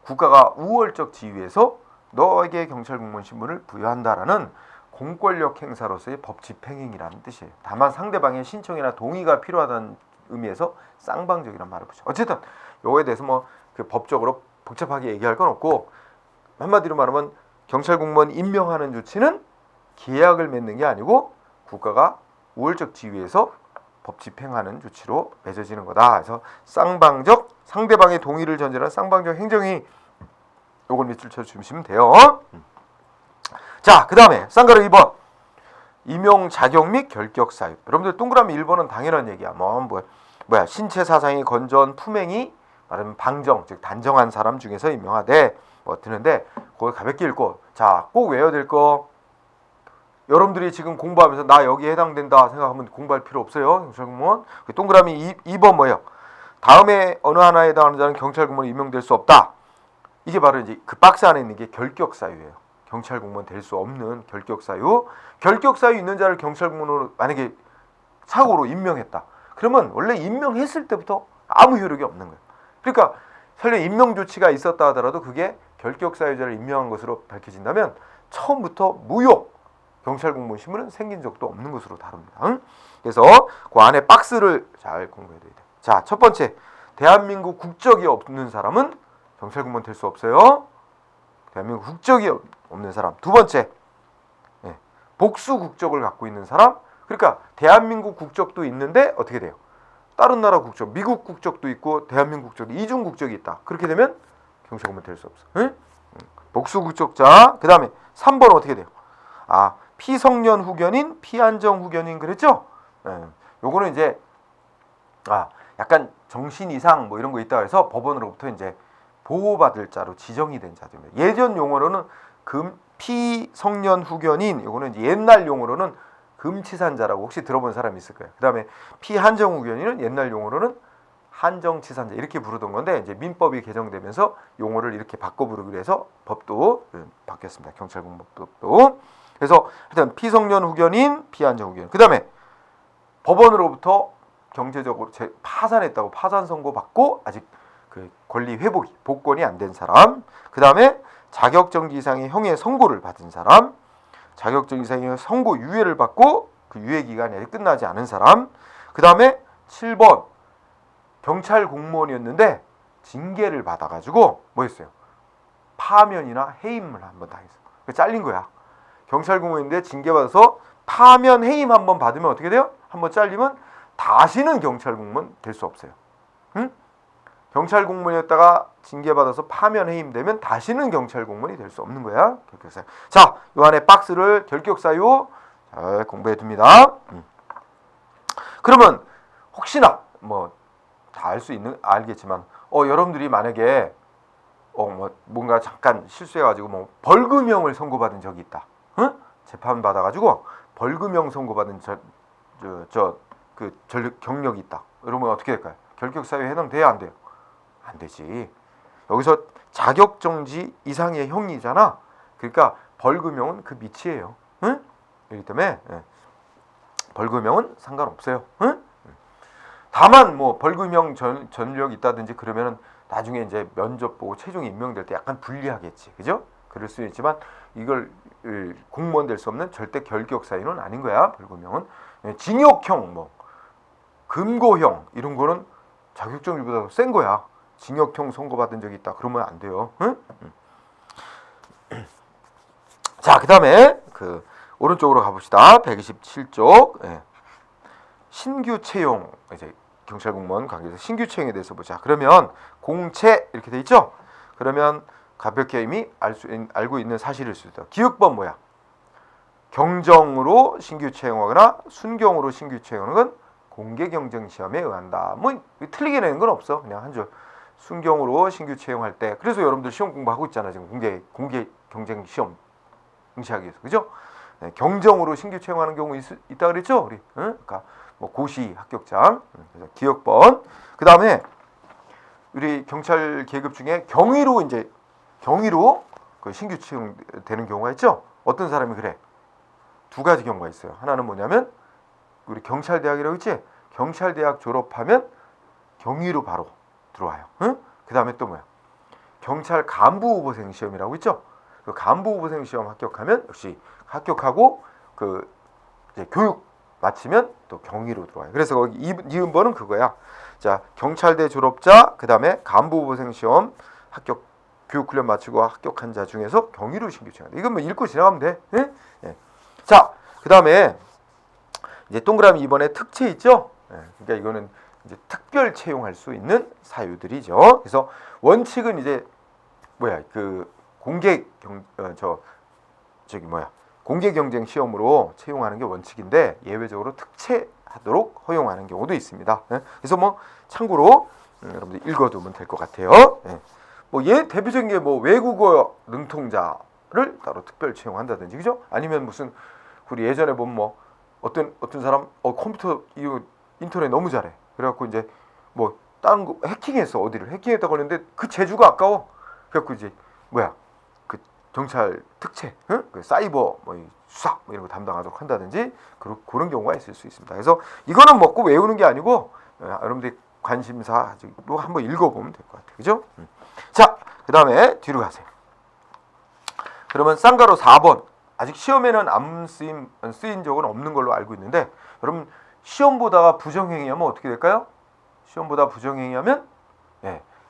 국가가 우월적 지위에서 너에게 경찰 공무원 신분을 부여한다라는 공권력 행사로서의 법 집행행위라는 뜻이에요. 다만 상대방의 신청이나 동의가 필요하다는 의미에서 쌍방적이라는 말을 붙여. 어쨌든 요거에 대해서 뭐 그 법적으로 복잡하게 얘기할 건 없고 한마디로 말하면 경찰 공무원 임명하는 조치는 계약을 맺는 게 아니고 국가가 우월적 지위에서 법 집행하는 조치로 맺어지는 거다. 그래서 쌍방적 상대방의 동의를 전제로 한 쌍방적 행정이 요걸 밑줄 쳐주시면 돼요. 자, 그 다음에 쌍가루 2번 임용 자격 및 결격 사유. 여러분들 동그라미 1번은 당연한 얘기야. 뭐야 신체 사상의 건전 품행이 말하면 방정 즉 단정한 사람 중에서 임명하되 뭐 드는데 그걸 가볍게 읽고 자, 꼭 외워야 될 거 여러분들이 지금 공부하면서 나 여기에 해당된다 생각하면 공부할 필요 없어요. 경찰 공무원. 동그라미 2번 뭐예요? 다음에 어느 하나에 해당하는 자는 경찰 공무원이 임명될 수 없다. 이게 바로 이제 그 박스 안에 있는 게 결격 사유예요. 경찰 공무원 될 수 없는 결격 사유. 결격 사유 있는 자를 경찰 공무원으로 만약에 착오로 임명했다. 그러면 원래 임명했을 때부터 아무 효력이 없는 거예요. 그러니까 설령 임명 조치가 있었다 하더라도 그게 결격 사유자를 임명한 것으로 밝혀진다면 처음부터 무효 경찰 공무원 신분은 생긴 적도 없는 것으로 다룹니다. 응? 그래서 그 안에 박스를 잘 공부해야 돼요. 자, 첫 번째, 대한민국 국적이 없는 사람은 경찰 공무원 될 수 없어요. 대한민국 국적이 없는 사람. 두 번째, 복수 국적을 갖고 있는 사람. 그러니까 대한민국 국적도 있는데 어떻게 돼요? 다른 나라 국적, 미국 국적도 있고 대한민국 국적, 이중 국적이 있다. 그렇게 되면 경찰 공무원 될 수 없어. 응? 복수 국적자. 그 다음에 3번 어떻게 돼요? 피성년 후견인, 피한정 후견인 그랬죠? 요거는 이제 약간 정신 이상 뭐 이런 거 있다 해서 법원으로부터 이제 보호받을 자로 지정이 된 자들입니다. 예전 용어로는 피성년 후견인, 요거는 이제 옛날 용어로는 금치산자라고 혹시 들어본 사람이 있을 거예요. 그다음에 피한정 후견인은 옛날 용어로는 한정치산자 이렇게 부르던 건데 이제 민법이 개정되면서 용어를 이렇게 바꿔 부르기로 해서 법도 바뀌었습니다. 경찰공법도. 그래서 하여튼 피성년 후견인, 피한정 후견인. 그다음에 법원으로부터 경제적으로 파산했다고 파산 선고 받고 아직 그 권리 회복이 복권이 안 된 사람. 그다음에 자격정지 이상의 형의 선고를 받은 사람. 자격정지 이상의 선고 유예를 받고 그 유예 기간이 아직 끝나지 않은 사람. 그다음에 7번 경찰 공무원이었는데 징계를 받아가지고 뭐 했어요? 파면이나 해임을 한번 당했어. 잘린 거야. 경찰 공무원인데 징계 받아서 파면 해임 한번 받으면 어떻게 돼요? 한번 잘리면 다시는 경찰 공무원 될 수 없어요. 응? 경찰 공무원이었다가 징계 받아서 파면 해임되면 다시는 경찰 공무원이 될 수 없는 거야. 결격사유. 자, 요 안에 박스를 결격사유 잘 공부해 둡니다. 그러면 혹시나 뭐 다 알 수 있는 알겠지만 여러분들이 만약에 뭔가 잠깐 실수해가지고 뭐 벌금형을 선고받은 적이 있다. 응? 재판 받아가지고 벌금형 선고받은 그 경력이 있다. 이러면 어떻게 될까요? 결격사유에 해당돼야 안 돼요? 안 되지. 여기서 자격정지 이상의 형이잖아. 그러니까 벌금형은 그 밑이에요. 응? 그렇기 때문에 벌금형은 상관없어요. 응? 다만 뭐 벌금형 전력이 있다든지 그러면은 나중에 이제 면접 보고 최종 임명될 때 약간 불리하겠지. 그죠? 그럴 수 있지만 이걸 공무원 될 수 없는 절대 결격 사유는 아닌 거야. 벌금형은 징역형 뭐 금고형 이런 거는 자격정지보다 센 거야. 징역형 선고받은 적이 있다. 그러면 안 돼요. 응? 자, 그다음에 그 오른쪽으로 가봅시다. 127쪽. 신규 채용 이제 경찰 공무원 관계에서 신규 채용에 대해서 보자. 그러면 공채 이렇게 돼 있죠? 그러면 가볍게 이미 알고 있는 사실일 수 있다. 기획법 뭐야? 경정으로 신규 채용하거나 순경으로 신규 채용하는 건 공개 경쟁 시험에 의한다. 뭐 틀리게 내는 건 없어. 그냥 한 줄. 순경으로 신규 채용할 때. 그래서 여러분들 시험 공부하고 있잖아. 지금 공개 경쟁 시험 응시하기 위해서. 그죠? 경정으로 신규 채용하는 경우 있다 그랬죠? 우리. 그러니까 뭐 고시 합격자. 그래서 기억번. 그다음에 우리 경찰 계급 중에 경위로 그 신규 채용되는 경우가 있죠. 어떤 사람이 그래? 두 가지 경우가 있어요. 하나는 뭐냐면 우리 경찰대학이라고 있지? 경찰대학 졸업하면 경위로 바로 들어와요. 응? 그다음에 또 뭐야? 경찰 간부후보생 시험이라고 있죠? 그 간부후보생 시험 합격하면 역시 합격하고 그 이제 교육 마치면 또 경위로 들어와요. 그래서 거기 이음번은 그거야. 자, 경찰대 졸업자, 그다음에 간부후보생 시험 합격 교육훈련 마치고 합격한 자 중에서 경위로 신규 채용한다. 이건 뭐 읽고 지나가면 돼. 응? 예. 자, 그다음에 이제 동그라미 2번에 특채 있죠? 그러니까 이거는 이제 특별 채용할 수 있는 사유들이죠. 그래서 원칙은 이제 그 공개 경쟁 시험으로 채용하는 게 원칙인데 예외적으로 특채하도록 허용하는 경우도 있습니다. 그래서 뭐 참고로 여러분들 읽어두면 될 것 같아요. 뭐 대표적인 게 뭐 외국어 능통자를 따로 특별 채용한다든지, 그죠? 아니면 무슨 우리 예전에 보면 뭐 어떤 사람 컴퓨터 이거 인터넷 너무 잘해. 그래갖고 이제 뭐 다른 거 해킹했어. 어디를 해킹했다 걸렸는데 그 재주가 아까워. 그래갖고 이제 그 경찰 특채, 그 사이버 뭐 수사 뭐 이런 거 담당하도록 한다든지 그런 경우가 있을 수 있습니다. 그래서 이거는 뭐 꼭 외우는 게 아니고 여러분들이 관심사로 한번 읽어보면 될 것 같아요. 그죠? 자, 그 다음에 뒤로 가세요. 그러면 쌍가로 4번. 아직 시험에는 안 쓰인 적은 없는 걸로 알고 있는데, 여러분 시험 보다가 부정행위하면 어떻게 될까요? 시험 보다 부정행위하면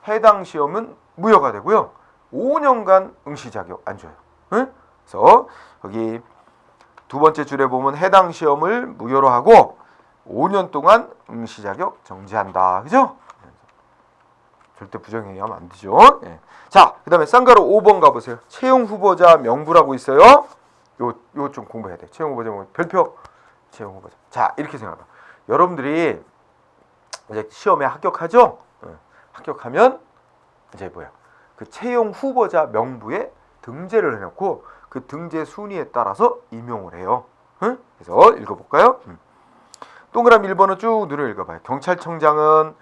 해당 시험은 무효가 되고요. 5년간 응시 자격 안 줘요. 응? 그래서 여기 두 번째 줄에 보면 해당 시험을 무효로 하고 5년 동안 응시 자격 정지한다. 그죠? 절대 부정행위하면 안 되죠. 자, 그 다음에 쌍가로 5번 가보세요. 채용 후보자 명부라고 있어요. 요 좀 공부해야 돼. 채용 후보자 명부. 별표 채용 후보자. 자, 이렇게 생각해봐. 여러분들이 이제 시험에 합격하죠? 합격하면 이제 뭐야? 그 채용 후보자 명부에 등재를 해놓고 그 등재 순위에 따라서 임용을 해요. 그래서 읽어볼까요? 동그라미 1번은 쭉 늘어 읽어봐요. 경찰청장은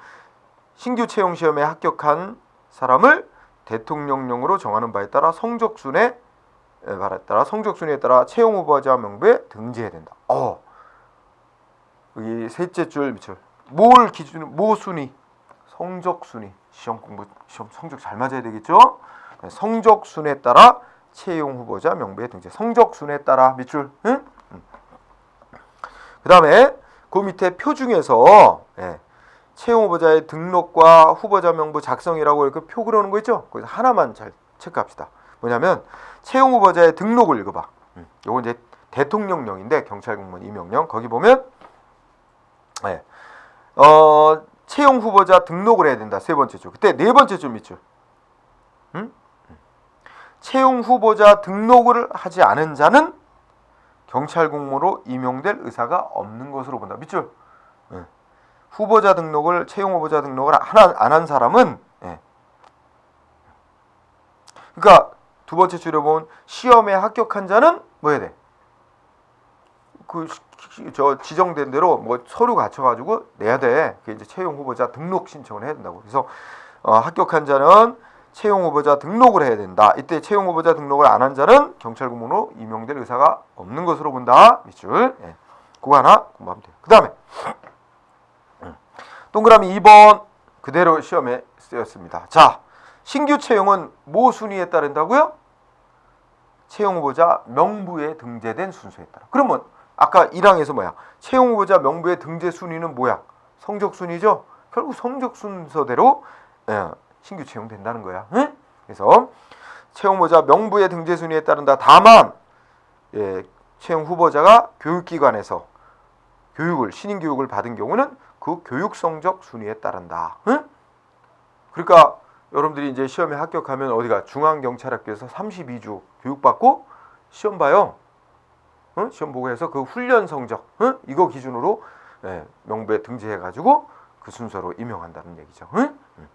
신규 채용 시험에 합격한 사람을 대통령령으로 정하는 바에 따라 성적순위에 따라 채용 후보자 명부에 등재해야 된다. 여기 셋째 줄 밑줄 뭘 기준으로 뭐 순위? 성적 순위. 시험 성적 잘 맞아야 되겠죠? 성적 순위에 따라 채용 후보자 명부에 등재. 성적 순위에 따라 밑줄. 응? 그다음에 그 밑에 표 중에서 채용 후보자의 등록과 후보자 명부 작성이라고 이렇게 표 그려놓은 거 있죠? 거기서 하나만 잘 체크합시다. 뭐냐면 채용 후보자의 등록을 읽어봐. 요거 이제 대통령령인데 경찰 공무원 임용령 거기 보면 채용 후보자 등록을 해야 된다. 세 번째 줄. 그때 네 번째 줄 밑줄. 채용 후보자 등록을 하지 않은 자는 경찰 공무원으로 임용될 의사가 없는 것으로 본다. 밑줄. 후보자 등록을 채용 후보자 등록을 안 한 사람은 그러니까 두 번째 줄에 보면 시험에 합격한 자는 뭐 해야 돼? 저 지정된 대로 뭐 서류 갖춰가지고 내야 돼. 그게 이제 채용 후보자 등록 신청을 해야 된다고. 그래서 합격한 자는 채용 후보자 등록을 해야 된다. 이때 채용 후보자 등록을 안 한 자는 경찰 공무원으로 임용될 의사가 없는 것으로 본다. 밑줄. 그거 하나 공부하면 돼요. 그 다음에 동그라미 2번 그대로 시험에 쓰였습니다. 자, 신규 채용은 뭐 순위에 따른다고요? 채용 후보자 명부에 등재된 순서에 따라. 그러면 아까 1항에서 뭐야? 채용 후보자 명부의 등재 순위는 뭐야? 성적 순위죠? 결국 성적 순서대로 신규 채용된다는 거야. 응? 그래서 채용 후보자 명부의 등재 순위에 따른다. 다만 채용 후보자가 교육기관에서 신인 교육을 받은 경우는 그 교육 성적 순위에 따른다. 응? 그러니까 여러분들이 이제 시험에 합격하면 어디가 중앙경찰학교에서 32주 교육받고 시험 봐요. 시험 보고 해서 그 훈련 성적 이거 기준으로 명부에 등재해가지고 그 순서로 임용한다는 얘기죠.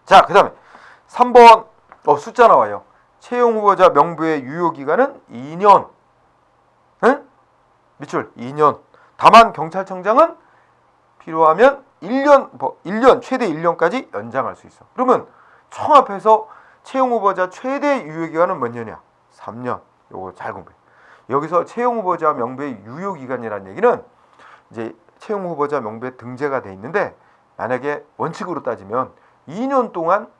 자, 그 다음에 3번 숫자 나와요. 채용 후보자 명부의 유효기간은 2년. 밑줄 2년. 다만 경찰청장은 필요하면 1년 최대 1년까지 연장할 수 있어. 그러면 청합해서 채용 후보자 최대 유효기간은 몇 년이야? 3년. 요거 잘 공부해. 여기서 채용 후보자 명부의 유효기간이라는 얘기는 이제 채용 후보자 명부에 등재가 돼 있는데 만약에 원칙으로 따지면 2년 동안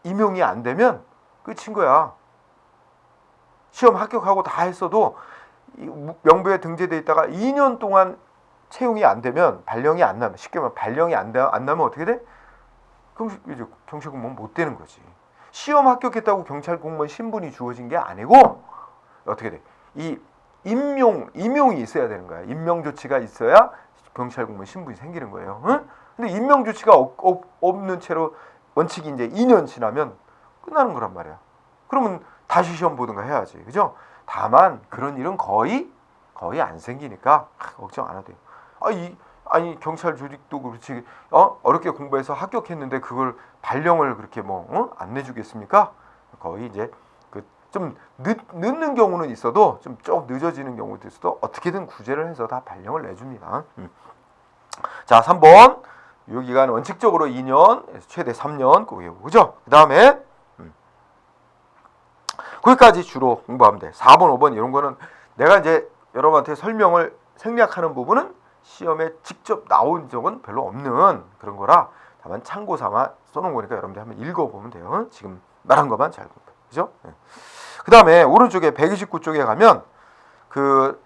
임용이 안 되면 끝인 거야. 시험 합격하고 다 했어도 명부에 등재돼 있다가 2년 동안 채용이 안 되면 발령이 안 나면 쉽게 말하면 발령이 안 나면 어떻게 돼? 경찰 공무원 못 되는 거지. 시험 합격했다고 경찰 공무원 신분이 주어진 게 아니고 어떻게 돼? 이 임용이 있어야 되는 거야. 임명 조치가 있어야 경찰 공무원 신분이 생기는 거예요. 근데 임명 조치가 없는 채로 원칙이 이제 2년 지나면 끝나는 거란 말이야. 그러면 다시 시험 보든가 해야지. 그죠? 다만 그런 일은 거의 안 생기니까 걱정 안 해도 돼요. 아니 경찰 조직도 그렇지 어렵게 공부해서 합격했는데 그걸 발령을 그렇게 안 내주겠습니까? 거의 이제 좀 늦는 경우는 있어도 좀 늦어지는 경우도 있어도 어떻게든 구제를 해서 다 발령을 내줍니다. 자, 3번 유효기간 원칙적으로 2년 최대 3년 그죠? 그 다음에 거기까지 주로 공부하면 돼. 4번 5번 이런 거는 내가 이제 여러분한테 설명을 생략하는 부분은 시험에 직접 나온 적은 별로 없는 그런 거라 다만 참고 삼아 써놓은 거니까 여러분들 한번 읽어보면 돼요. 지금 말한 것만 잘 보면 그죠? 그 다음에 오른쪽에 129쪽에 가면 그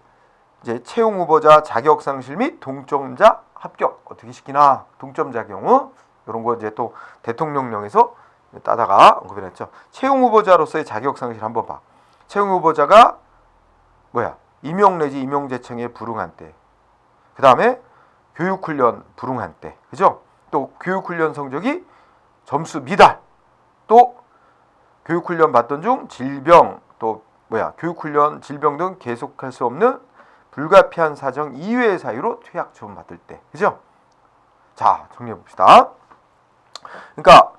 이제 채용 후보자 자격 상실 및 동점자 합격 어떻게 시키나 동점자 경우 이런 거 이제 또 대통령령에서 따다가 언급을 했죠. 채용 후보자로서의 자격 상실 한번 봐. 채용 후보자가 임용 내지 임용 제청에 불응한 때, 그 다음에 교육훈련 불응한 때, 그죠? 또 교육훈련 성적이 점수 미달, 또 교육훈련 받던 중 질병, 또 교육훈련 질병 등 계속할 수 없는 불가피한 사정 이외의 사유로 퇴학 처분 받을 때, 그죠? 자, 정리해 봅시다. 그러니까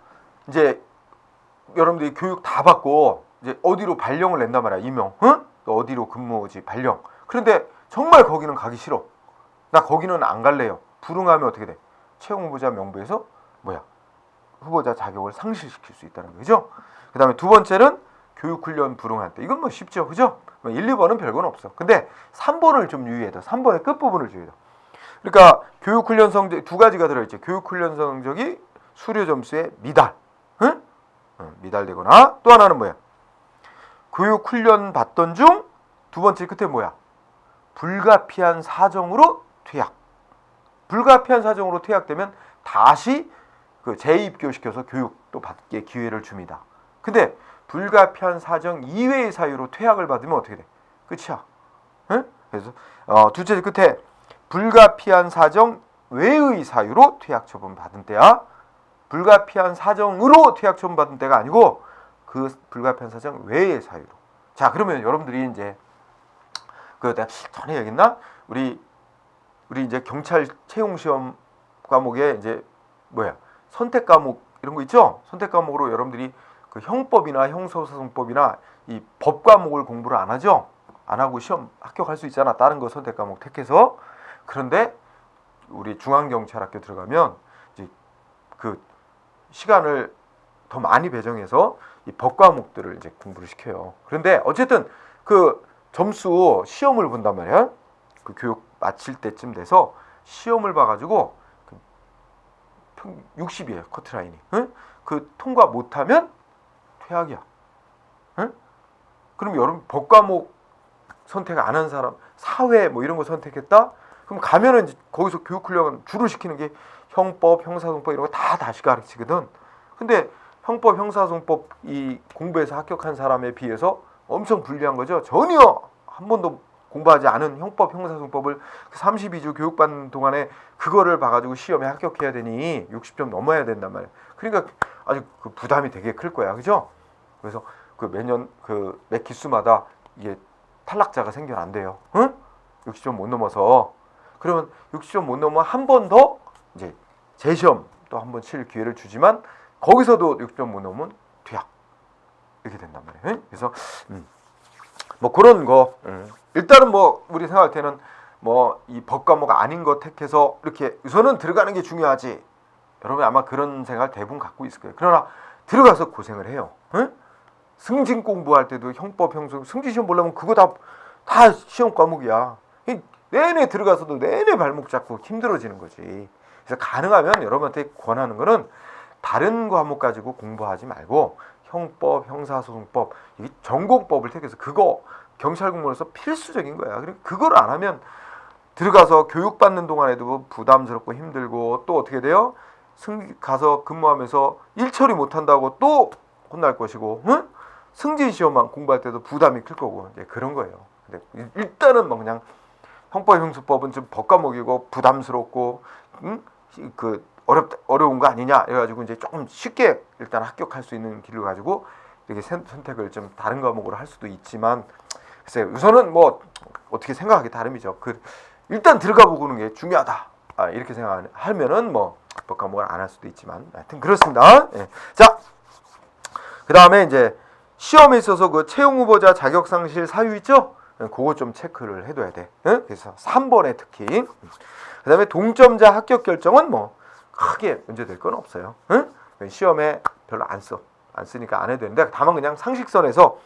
이제 여러분들이 교육 다 받고 이제 어디로 발령을 낸단 말이야. 임용, 응? 또 어디로 근무지 발령. 그런데 정말 거기는 가기 싫어. 나 거기는 안 갈래요. 불응하면 어떻게 돼? 채용 후보자 명부에서 후보자 자격을 상실시킬 수 있다는 거죠. 그 다음에 두 번째는 교육훈련 불응할 때. 이건 뭐 쉽죠, 그죠? 1, 2번은 별건 없어. 근데 3번을 좀 유의해야 돼. 3번의 끝부분을 주의해야 돼. 그러니까 교육훈련 성적 두 가지가 들어있죠. 교육훈련 성적이 수료 점수에 미달, 응? 미달되거나 또 하나는 교육훈련 받던 중 두 번째 끝에 불가피한 사정으로 퇴학. 불가피한 사정으로 퇴학되면 다시 재입교시켜서 교육도 받게 기회를 줍니다. 근데 불가피한 사정 이외의 사유로 퇴학을 받으면 어떻게 돼? 끝이야. 응? 그래서 둘째 끝에 불가피한 사정 외의 사유로 퇴학 처분 받은 때야. 불가피한 사정으로 퇴학 처분 받은 때가 아니고 그 불가피한 사정 외의 사유로. 자, 그러면 여러분들이 이제 내가 전에 얘기했나? 우리 이제 경찰 채용 시험 과목에 이제 선택 과목 이런 거 있죠? 선택 과목으로 여러분들이 그 형법이나 형사소송법이나 이 법 과목을 공부를 안 하죠? 안 하고 시험 합격할 수 있잖아. 다른 거 선택 과목 택해서. 그런데 우리 중앙경찰학교 들어가면 이제 그 시간을 더 많이 배정해서 이 법 과목들을 이제 공부를 시켜요. 그런데 어쨌든 그 점수 시험을 본단 말이야. 그 교육 마칠 때쯤 돼서 시험을 봐가지고 60이에요 커트라인이. 응? 그 통과 못하면 퇴학이야. 응? 그럼 여러분 법 과목 선택 안 한 사람 사회 이런 거 선택했다? 그럼 가면은 이제 거기서 교육훈련 주로 시키는 게 형법, 형사소송법 이런 거 다시 가르치거든. 근데 형법, 형사소송법 이 공부해서 합격한 사람에 비해서 엄청 불리한 거죠. 전혀 한 번도 공부하지 않은 형법, 형사소송법을 32주 교육받는 동안에 그거를 봐가지고 시험에 합격해야 되니 60점 넘어야 된단 말이에요. 그러니까 아주 그 부담이 되게 클 거야, 그죠? 그래서 그 매년 매 기수마다 이게 탈락자가 생겨난대요. 응? 60점 못 넘어서. 그러면 60점 못 넘으면 한 번 더 이제 재시험 또 한 번 칠 기회를 주지만 거기서도 60점 못 넘으면 퇴학 이렇게 된단 말이에요. 그래서 그런 거 일단은 우리 생각할 때는 이 법 과목 아닌 거 택해서 이렇게 우선은 들어가는 게 중요하지. 여러분 아마 그런 생각 대부분 갖고 있을 거예요. 그러나 들어가서 고생을 해요. 응? 승진 공부할 때도 형법, 형사, 승진 시험 보려면 그거 다 시험 과목이야. 내내 들어가서도 내내 발목 잡고 힘들어지는 거지. 그래서 가능하면 여러분한테 권하는 거는 다른 과목 가지고 공부하지 말고 형법, 형사소송법, 이게 전공법을 택해서 그거 경찰 공무원에서 필수적인 거야. 그걸 안 하면 들어가서 교육받는 동안에도 부담스럽고 힘들고 또 어떻게 돼요? 가서 근무하면서 일 처리 못한다고 또 혼날 것이고, 응? 승진 시험만 공부할 때도 부담이 클 거고 이제 그런 거예요. 근데 일단은 그냥 형법, 형사법은 좀 법 과목이고 부담스럽고, 응? 어려운 거 아니냐 해가지고 이제 조금 쉽게 일단 합격할 수 있는 길을 가지고 이렇게 선택을 좀 다른 과목으로 할 수도 있지만 글쎄요. 우선은 어떻게 생각하기 다름이죠. 일단 들어가 보는 게 중요하다. 이렇게 생각하면은 법 과목을 안 할 수도 있지만 하여튼 그렇습니다. 예. 자, 그 다음에 이제 시험에 있어서 그 채용 후보자 자격 상실 사유 있죠? 그거 좀 체크를 해둬야 돼. 예? 그래서 3번에 특히. 그 다음에 동점자 합격 결정은 크게 문제될 건 없어요. 응? 시험에 별로 안 쓰니까 안 해도 되는데 다만 그냥 상식선에서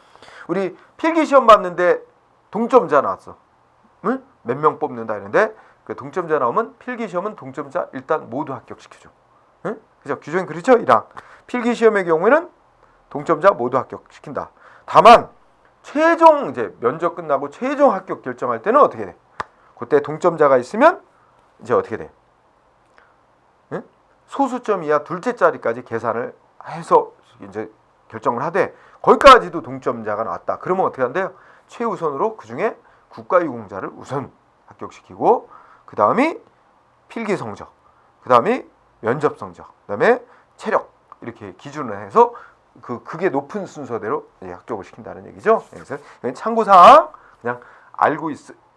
우리 필기 시험 봤는데 동점자 나왔어. 몇 명 뽑는다 이런데 그 동점자 나오면 필기시험은 동점자 일단 모두 합격시켜줘. 응? 그죠? 규정이 그렇죠? 1항. 필기시험의 경우에는 동점자 모두 합격시킨다. 다만 최종 이제 면접 끝나고 최종 합격 결정할 때는 어떻게 돼? 그때 동점자가 있으면 이제 어떻게 돼? 응? 소수점 이하 둘째 자리까지 계산을 해서 이제 결정을 하되 거기까지도 동점자가 나왔다. 그러면 어떻게 한대요? 최우선으로 그 중에 국가유공자를 우선 합격시키고 그 다음이 필기 성적, 그 다음이 면접 성적, 그 다음에 체력 이렇게 기준을 해서 그게 높은 순서대로 합격을 시킨다는 얘기죠. 그래서 참고사항 그냥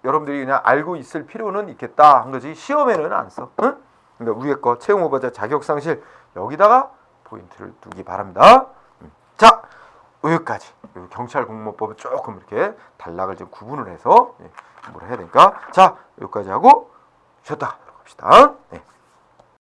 여러분들이 그냥 알고 있을 필요는 있겠다 한 거지 시험에는 안 써. 응? 그러니까 위에 거 채용 후보자 자격상실 여기다가 포인트를 두기 바랍니다. 자 여기까지 경찰 공무원법은 조금 이렇게 단락을 좀 구분을 해서 뭘 해야 되니까 자 여기까지 하고 쉬었다 들어갑시다. 네.